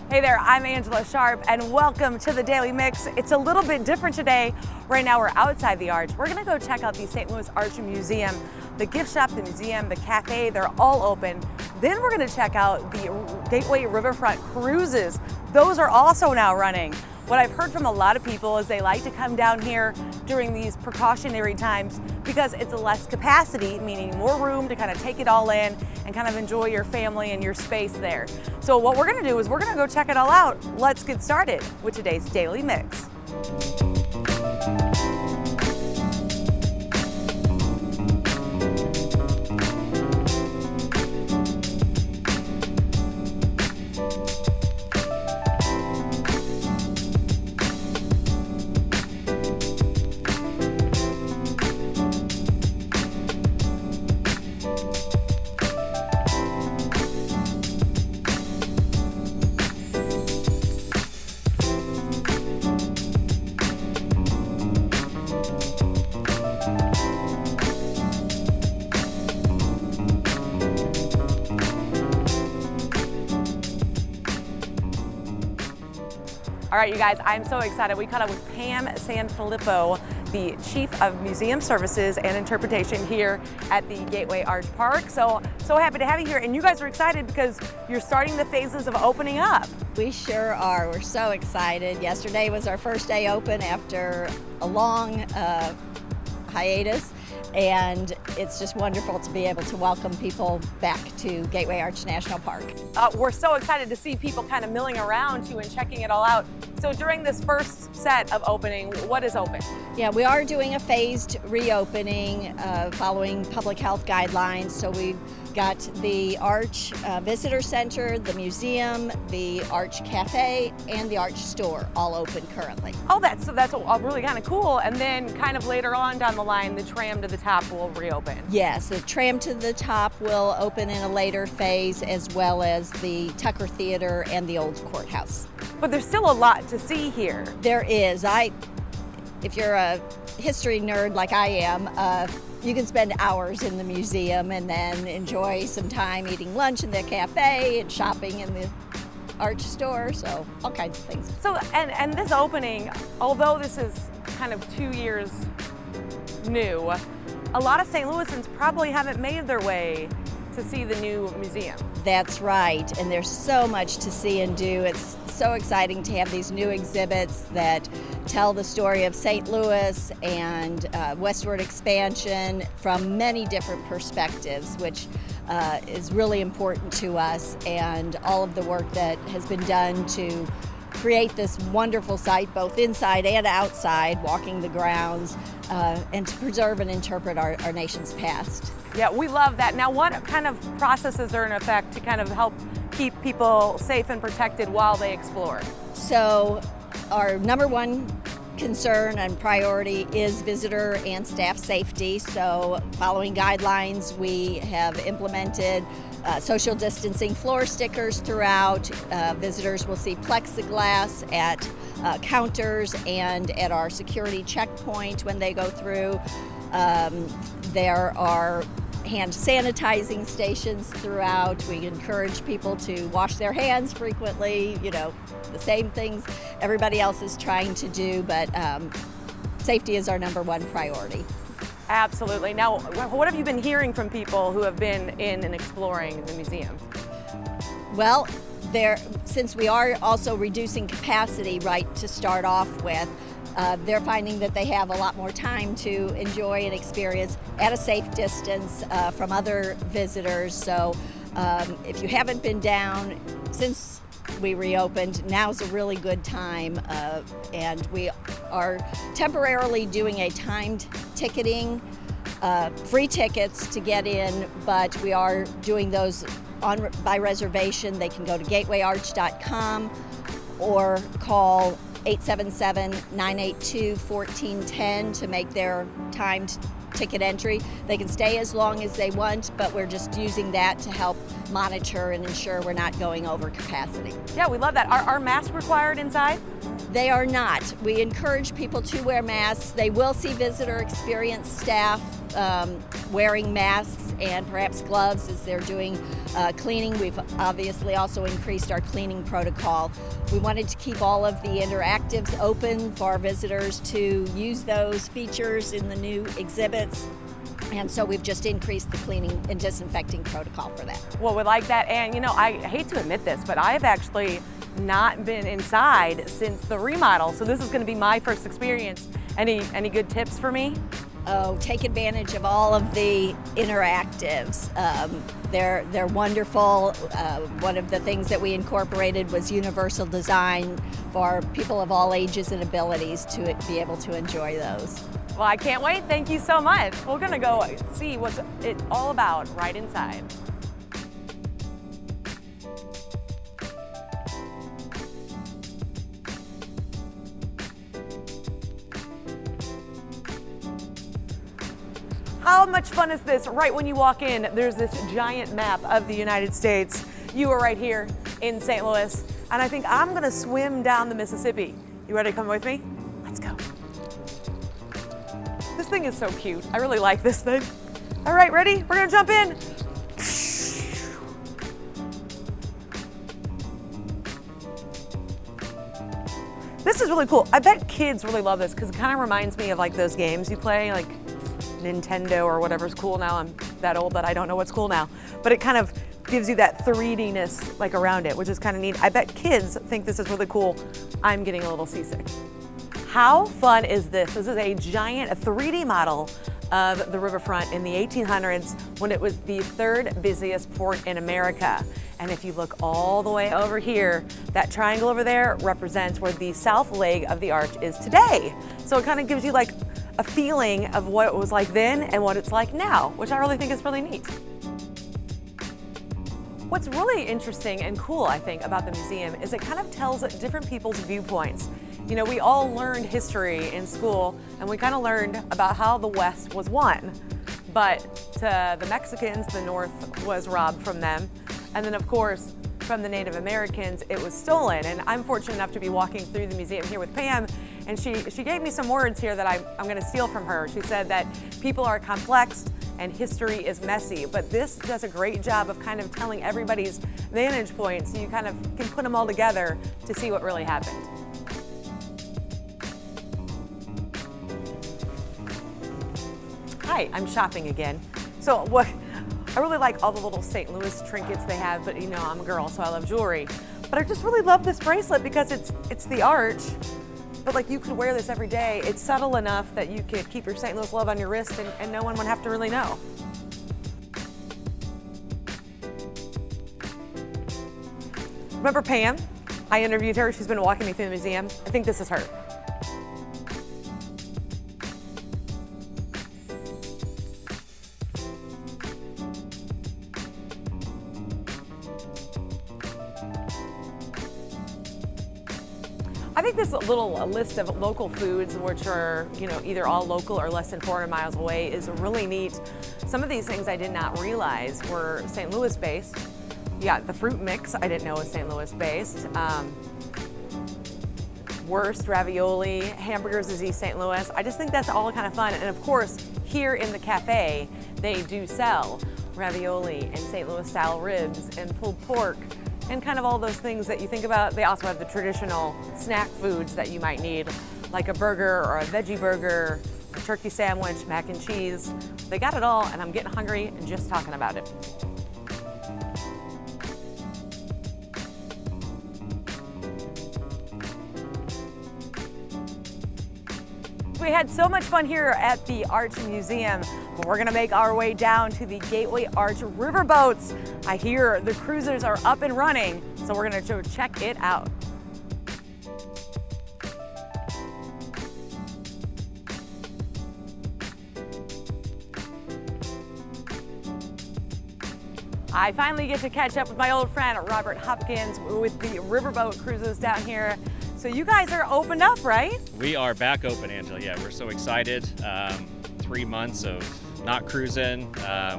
Hey there, I'm Angela Sharp and welcome to the Daily Mix. It's a little bit different today. Right now we're outside the Arch. We're gonna go check out the St. Louis Arch Museum. The gift shop, the museum, the cafe, they're all open. Then we're gonna check out the Gateway Riverfront cruises. Those are also now running. What I've heard from a lot of people is they like to come down here during these precautionary times because it's a less capacity, meaning more room to kind of take it all in and kind of enjoy your family and your space there. So what we're gonna do is we're gonna go check it all out. Let's get started with today's Daily Mix. All right, you guys, I'm so excited. We caught up with Pam Sanfilippo, the Chief of Museum Services and Interpretation here at the Gateway Arch Park. So happy to have you here. And you guys are excited because you're starting the phases of opening up. We sure are. We're so excited. Yesterday was our first day open after a long hiatus. And it's just wonderful to be able to welcome people back to Gateway Arch National Park. We're so excited to see people kind of milling around too and checking it all out. So during this first set of opening, what is open? Yeah, we are doing a phased reopening following public health guidelines. So we've got the Arch Visitor Center, the museum, the Arch Cafe, and the Arch Store all open currently. Oh, that's really kind of cool. And then kind of later on down the line, the tram to the top will reopen. Yes, the tram to the top will open in a later phase, as well as the Tucker Theater and the old courthouse. But there's still a lot to see here. There is. If you're a history nerd like I am, you can spend hours in the museum and then enjoy some time eating lunch in the cafe and shopping in the Arch Store, so all kinds of things. So, and this opening, although this is kind of 2 years new, a lot of St. Louisans probably haven't made their way to see the new museum. That's right, and there's so much to see and do. It's so exciting to have these new exhibits that tell the story of St. Louis and westward expansion from many different perspectives, which is really important to us, and all of the work that has been done to create this wonderful site, both inside and outside, walking the grounds, and to preserve and interpret our nation's past. Yeah, we love that. Now, what kind of processes are in effect to kind of help keep people safe and protected while they explore? So our number one concern and priority is visitor and staff safety. So following guidelines, we have implemented social distancing floor stickers throughout. Visitors will see plexiglass at counters and at our security checkpoint when they go through. There are hand sanitizing stations throughout. We encourage people to wash their hands frequently, the same things everybody else is trying to do, but safety is our number one priority. Absolutely. Now, what have you been hearing from people who have been in and exploring the museum? Well, since we are also reducing capacity right to start off with, they're finding that they have a lot more time to enjoy and experience at a safe distance from other visitors. So if you haven't been down since we reopened, now's a really good time. And we are temporarily doing a timed ticketing, free tickets to get in, but we are doing those by reservation. They can go to gatewayarch.com or call 877-982-1410 to make their timed ticket entry. They can stay as long as they want, but we're just using that to help monitor and ensure we're not going over capacity. Yeah, we love that. Are masks required inside? They are not. We encourage people to wear masks. They will see visitor experience staff wearing masks and perhaps gloves as they're doing cleaning. We've obviously also increased our cleaning protocol. We wanted to keep all of the interactives open for our visitors to use those features in the new exhibits. And so we've just increased the cleaning and disinfecting protocol for that. Well, we like that. And you know, I hate to admit this, but I've actually not been inside since the remodel. So this is going to be my first experience. Any good tips for me? Oh, take advantage of all of the interactives. They're wonderful. One of the things that we incorporated was universal design for people of all ages and abilities to be able to enjoy those. Well, I can't wait. Thank you so much. We're gonna go see what's it all about right inside. How much fun is this? Right when you walk in, there's this giant map of the United States. You are right here in St. Louis, and I think I'm gonna swim down the Mississippi. You ready to come with me? Let's go. This thing is so cute. I really like this thing. All right, ready? We're gonna jump in. This is really cool. I bet kids really love this because it kind of reminds me of like those games you play, like Nintendo or whatever's cool now. I'm that old that I don't know what's cool now. But it kind of gives you that 3D-ness like around it, which is kind of neat. I bet kids think this is really cool. I'm getting a little seasick. How fun is this? This is a giant 3D model of the riverfront in the 1800s when it was the third busiest port in America. And if you look all the way over here, that triangle over there represents where the south leg of the arch is today. So it kind of gives you like a feeling of what it was like then and what it's like now, which I really think is really neat. What's really interesting and cool, I think, about the museum is it kind of tells different people's viewpoints. You know, we all learned history in school and we kind of learned about how the West was won. But to the Mexicans, the North was robbed from them. And then of course, from the Native Americans, it was stolen. And I'm fortunate enough to be walking through the museum here with Pam, and she gave me some words here that I'm gonna steal from her. She said that people are complex and history is messy, but this does a great job of kind of telling everybody's vantage point so you kind of can put them all together to see what really happened. Hi, I'm shopping again. So I really like all the little St. Louis trinkets they have, but you know, I'm a girl, so I love jewelry. But I just really love this bracelet because it's the arch, but like you could wear this every day. It's subtle enough that you could keep your St. Louis love on your wrist and no one would have to really know. Remember Pam? I interviewed her. She's been walking me through the museum. I think this is her. I think this little list of local foods, which are, you know, either all local or less than 400 miles away, is really neat. Some of these things I did not realize were St. Louis based. Yeah, the fruit mix I didn't know was St. Louis based. Wurst, ravioli, hamburgers is East St. Louis. I just think that's all kind of fun. And of course, here in the cafe, they do sell ravioli and St. Louis style ribs and pulled pork and kind of all those things that you think about. They also have the traditional snack foods that you might need, like a burger or a veggie burger, a turkey sandwich, mac and cheese. They got it all, and I'm getting hungry just talking about it. We had so much fun here at the Arch Museum, but we're gonna make our way down to the Gateway Arch Riverboats. I hear the cruisers are up and running, so we're gonna go check it out. I finally get to catch up with my old friend, Robert Hopkins, with the Riverboat cruises down here. So you guys are opened up, right? We are back open, Angela. Yeah, we're so excited. 3 months of not cruising.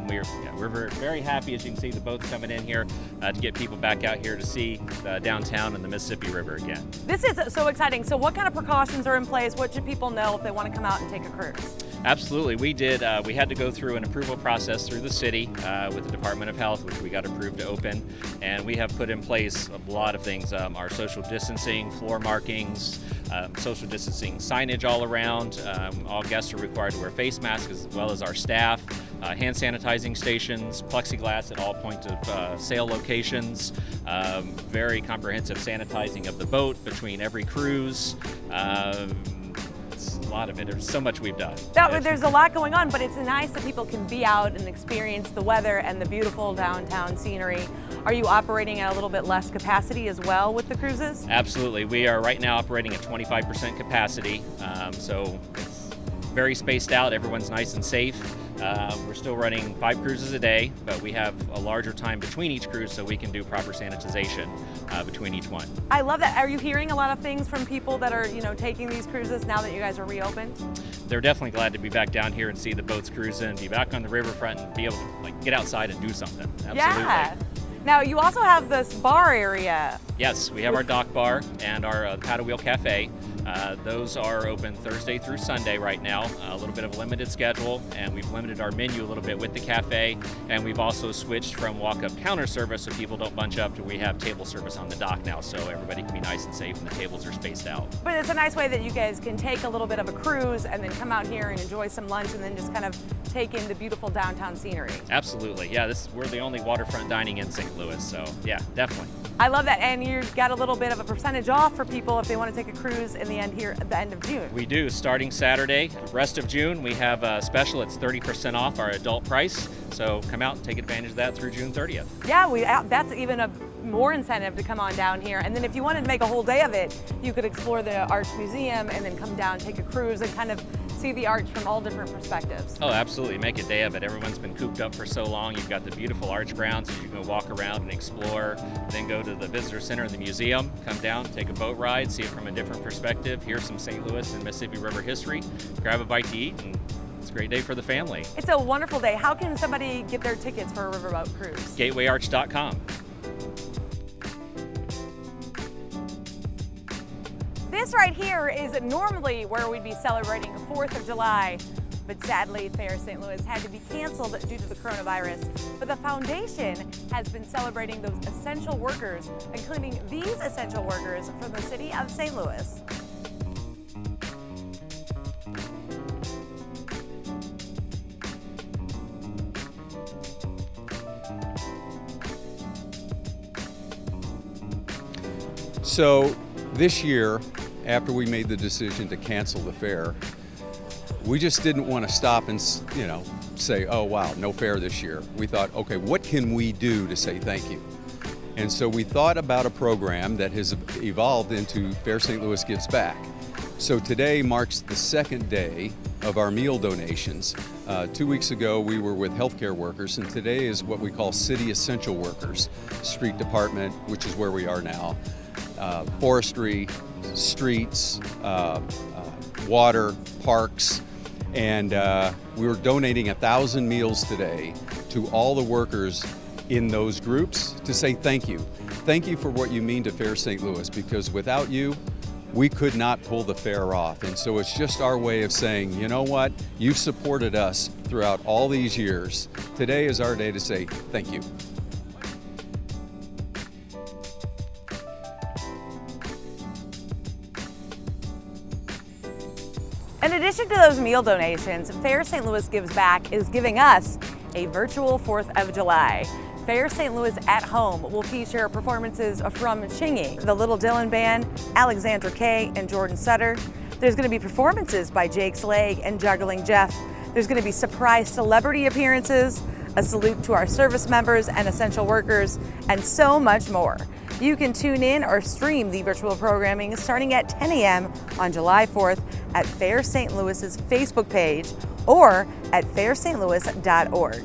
We're very happy, as you can see, the boats coming in here to get people back out here to see downtown and the Mississippi River again. This is so exciting. So what kind of precautions are in place? What should people know if they want to come out and take a cruise? Absolutely, we did. We had to go through an approval process through the city with the Department of Health, which we got approved to open, and we have put in place a lot of things. Our social distancing, floor markings, social distancing signage all around. All guests are required to wear face masks as well as our staff. Hand sanitizing stations, plexiglass at all points of sale locations, very comprehensive sanitizing of the boat between every cruise. It's a lot of it. There's so much we've done. There's a lot going on, but it's nice that people can be out and experience the weather and the beautiful downtown scenery. Are you operating at a little bit less capacity as well with the cruises? Absolutely. We are right now operating at 25% capacity, so it's very spaced out. Everyone's nice and safe. We're still running 5 cruises a day, but we have a larger time between each cruise so we can do proper sanitization between each one. I love that. Are you hearing a lot of things from people that are, taking these cruises now that you guys are reopened? They're definitely glad to be back down here and see the boats cruising, be back on the riverfront and be able to get outside and do something. Absolutely. Yeah. Now you also have this bar area. Yes, we have our dock bar and our paddle wheel cafe. Those are open Thursday through Sunday right now, a little bit of a limited schedule, and we've limited our menu a little bit with the cafe, and we've also switched from walk-up counter service so people don't bunch up to we have table service on the dock now, so everybody can be nice and safe and the tables are spaced out. But it's a nice way that you guys can take a little bit of a cruise and then come out here and enjoy some lunch and then just kind of take in the beautiful downtown scenery. Absolutely, yeah, we're the only waterfront dining in St. Louis, so yeah, definitely. I love that, and you've got a little bit of a percentage off for people if they want to take a cruise in the end here at the end of June. We do, starting Saturday. The rest of June, we have a special. It's 30% off our adult price, so come out and take advantage of that through June 30th. Yeah, that's even a more incentive to come on down here. And then if you wanted to make a whole day of it, you could explore the Arch Museum and then come down, take a cruise, and kind of see the arch from all different perspectives. Oh, absolutely. Make a day of it. Everyone's been cooped up for so long. You've got the beautiful arch grounds. You can go walk around and explore, then go to the visitor center of the museum, come down, take a boat ride, see it from a different perspective, hear some St. Louis and Mississippi River history, grab a bite to eat, and it's a great day for the family. It's a wonderful day. How can somebody get their tickets for a riverboat cruise? GatewayArch.com. This right here is normally where we'd be celebrating the 4th of July, but sadly Fair St. Louis had to be canceled due to the coronavirus. But the foundation has been celebrating those essential workers, including these essential workers from the city of St. Louis. So this year, after we made the decision to cancel the fair, we just didn't want to stop and, say, oh wow, no fair this year. We thought, okay, what can we do to say thank you? And so we thought about a program that has evolved into Fair St. Louis Gives Back. So today marks the second day of our meal donations. 2 weeks ago, we were with healthcare workers, and today is what we call city essential workers. Street department, which is where we are now, forestry, streets, water, parks, and we were donating 1,000 meals today to all the workers in those groups to say thank you. Thank you for what you mean to Fair St. Louis, because without you, we could not pull the fair off. And so it's just our way of saying, you know what, you've supported us throughout all these years. Today is our day to say thank you. In addition to those meal donations, Fair St. Louis Gives Back is giving us a virtual 4th of July. Fair St. Louis at Home will feature performances from Chingy, the Little Dylan Band, Alexandra Kay, and Jordan Sutter. There's going to be performances by Jake's Leg and Juggling Jeff. There's going to be surprise celebrity appearances, a salute to our service members and essential workers, and so much more. You can tune in or stream the virtual programming starting at 10 a.m. on July 4th at Fair St. Louis's Facebook page or at fairstlouis.org.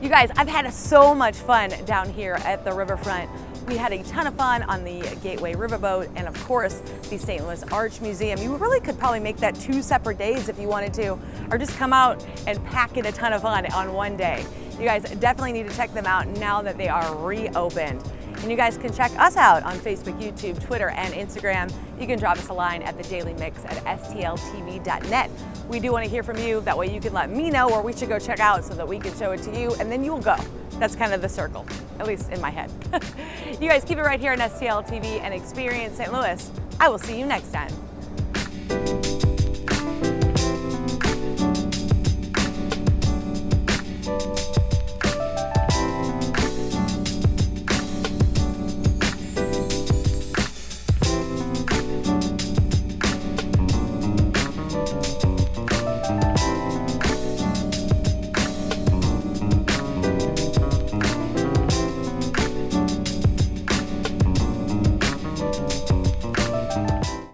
You guys, I've had so much fun down here at the riverfront. We had a ton of fun on the Gateway Riverboat and of course the St. Louis Arch Museum. You really could probably make that 2 separate days if you wanted to, or just come out and pack in a ton of fun on one day. You guys definitely need to check them out now that they are reopened. And you guys can check us out on Facebook, YouTube, Twitter, and Instagram. You can drop us a line at thedailymix@stltv.net. We do want to hear from you. That way you can let me know where we should go check out so that we can show it to you, and then you'll go. That's kind of the circle, at least in my head. You guys keep it right here on STL TV and experience St. Louis. I will see you next time.